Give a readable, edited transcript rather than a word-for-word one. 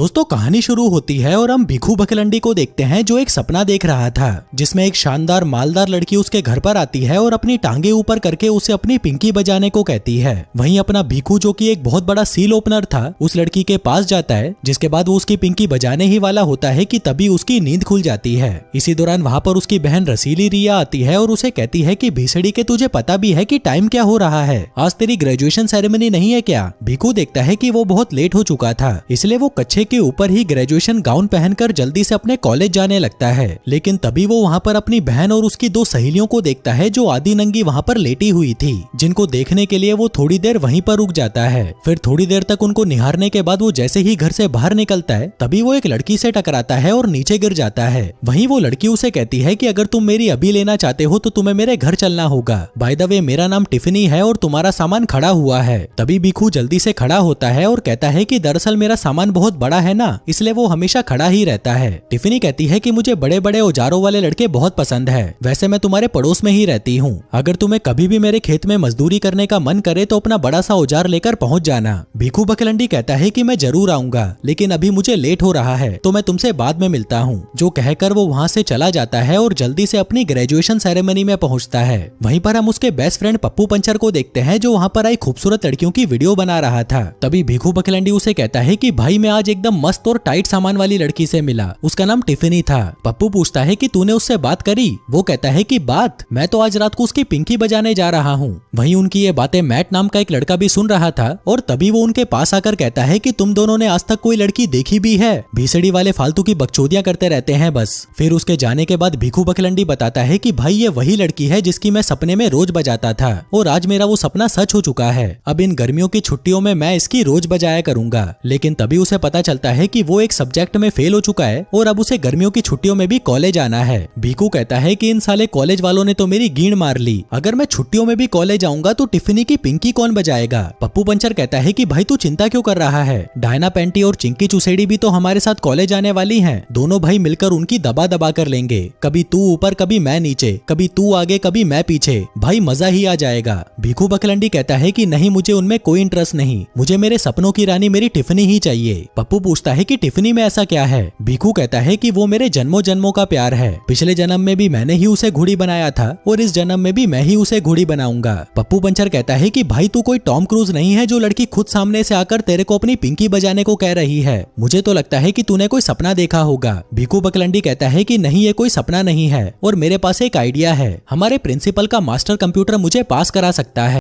दोस्तों कहानी शुरू होती है और हम भिखू बकलंडी को देखते हैं जो एक सपना देख रहा था जिसमें एक शानदार मालदार लड़की उसके घर पर आती है और अपनी टांगे ऊपर करके उसे अपनी पिंकी बजाने को कहती है। वहीं अपना भिखू जो कि एक बहुत बड़ा सील ओपनर था उस लड़की के पास जाता है, जिसके बाद वो उसकी पिंकी बजाने ही वाला होता है कि तभी उसकी नींद खुल जाती है। इसी दौरान वहाँ पर उसकी बहन रसीली रिया आती है और उसे कहती है कि भीसड़ी के तुझे पता भी है कि टाइम क्या हो रहा है, आज तेरी ग्रेजुएशन सेरेमनी नहीं है क्या। भिखू देखता है कि वो बहुत लेट हो चुका था, इसलिए वो कच्छे के ऊपर ही ग्रेजुएशन गाउन पहनकर जल्दी से अपने कॉलेज जाने लगता है। लेकिन तभी वो वहाँ पर अपनी बहन और उसकी दो सहेलियों को देखता है जो आधी नंगी वहाँ पर लेटी हुई थी, जिनको देखने के लिए वो थोड़ी देर वहीं पर रुक जाता है। फिर थोड़ी देर तक उनको निहारने के बाद वो जैसे ही घर से बाहर निकलता है तभी वो एक लड़की से टकराता है और नीचे गिर जाता है। वहीं वो लड़की उसे कहती है कि अगर तुम मेरी अभी लेना चाहते हो तो तुम्हें मेरे घर चलना होगा। बाय द वे मेरा नाम टिफनी है और तुम्हारा सामान खड़ा हुआ है। तभी भिखू जल्दी से खड़ा होता है और कहता है कि दरअसल मेरा सामान बहुत बड़ा है ना, इसलिए वो हमेशा खड़ा ही रहता है। टिफनी कहती है कि मुझे बड़े बड़े औजारों वाले लड़के बहुत पसंद है, वैसे मैं तुम्हारे पड़ोस में ही रहती हूँ, अगर तुम्हें कभी भी मेरे खेत में मजदूरी करने का मन करे तो अपना बड़ा सा औजार लेकर पहुँच जाना। भिखू बकलंडी कहता है कि मैं जरूर आऊंगा, लेकिन अभी मुझे लेट हो रहा है तो मैं तुमसे बाद में मिलता हूँ। जो कहकर वो वहाँ से चला जाता है और जल्दी से अपनी ग्रेजुएशन सेरेमनी में पहुँचता है। वहीं पर हम उसके बेस्ट फ्रेंड पप्पू पंचर को देखते हैं जो वहाँ पर आई खूबसूरत लड़कियों की वीडियो बना रहा था। तभी भिखू बकलंडी उसे कहता है कि भाई मैं आज एकदम मस्त और टाइट सामान वाली लड़की से मिला, उसका नाम टिफनी था। पप्पू पूछता है कि तूने उससे बात करी। वो कहता है कि बात, मैं तो आज रात को उसकी पिंकी बजाने जा रहा हूँ। वहीं उनकी ये बातें मैट नाम का एक लड़का भी सुन रहा था और तभी वो उनके पास आकर कहता है कि तुम दोनों ने आज तक कोई लड़की देखी भी है, भीसड़ी वाले फालतू की बकचोदियां करते रहते हैं बस। फिर उसके जाने के बाद भिखू बकलंडी बताता है कि भाई ये वही लड़की है जिसकी मैं सपने में रोज बजाता था और आज मेरा वो सपना सच हो चुका है। अब इन गर्मियों की छुट्टियों में मैं इसकी रोज बजाया करूंगा। लेकिन तभी उसे पता चलता है कि वो एक सब्जेक्ट में फेल हो चुका है और अब उसे गर्मियों की छुट्टियों में भी कॉलेज आना है। भिखू कहता है कि इन साले कॉलेज वालों ने तो मेरी गींड मार ली, अगर मैं छुट्टियों में भी कॉलेज आऊंगा तो टिफनी की पिंकी कौन बजाएगा। पप्पू पंचर कहता है कि भाई तू चिंता क्यों कर रहा है, डायना पेंटी और चिंकी चुसेड़ी भी तो हमारे साथ कॉलेज आने वाली हैं, दोनों भाई मिलकर उनकी दबा दबा कर लेंगे, कभी तू ऊपर कभी मैं नीचे, कभी तू आगे कभी मैं पीछे, भाई मजा ही आ जाएगा। भिखू बकलंडी कहता है कि नहीं मुझे उनमें कोई इंटरेस्ट नहीं, मुझे मेरे सपनों की रानी मेरी टिफनी ही चाहिए। पप्पू पूछता है कि टिफनी में ऐसा क्या है। भिखू कहता है कि वो मेरे जन्मों जन्मों का प्यार है, पिछले जन्म में भी मैंने ही उसे घोड़ी बनाया था और इस जन्म में भी मैं ही उसे घोड़ी बनाऊंगा। पप्पू पंचर कहता है कि भाई तू कोई टॉम क्रूज नहीं है जो लड़की खुद सामने से आकर तेरे को अपनी पिंकी बजाने को कह रही है, मुझे तो लगता है कि तूने कोई सपना देखा होगा। भिखू बकलंडी कहता है कि नहीं ये कोई सपना नहीं है और मेरे पास एक आइडिया है, हमारे प्रिंसिपल का मास्टर कंप्यूटर मुझे पास करा सकता है।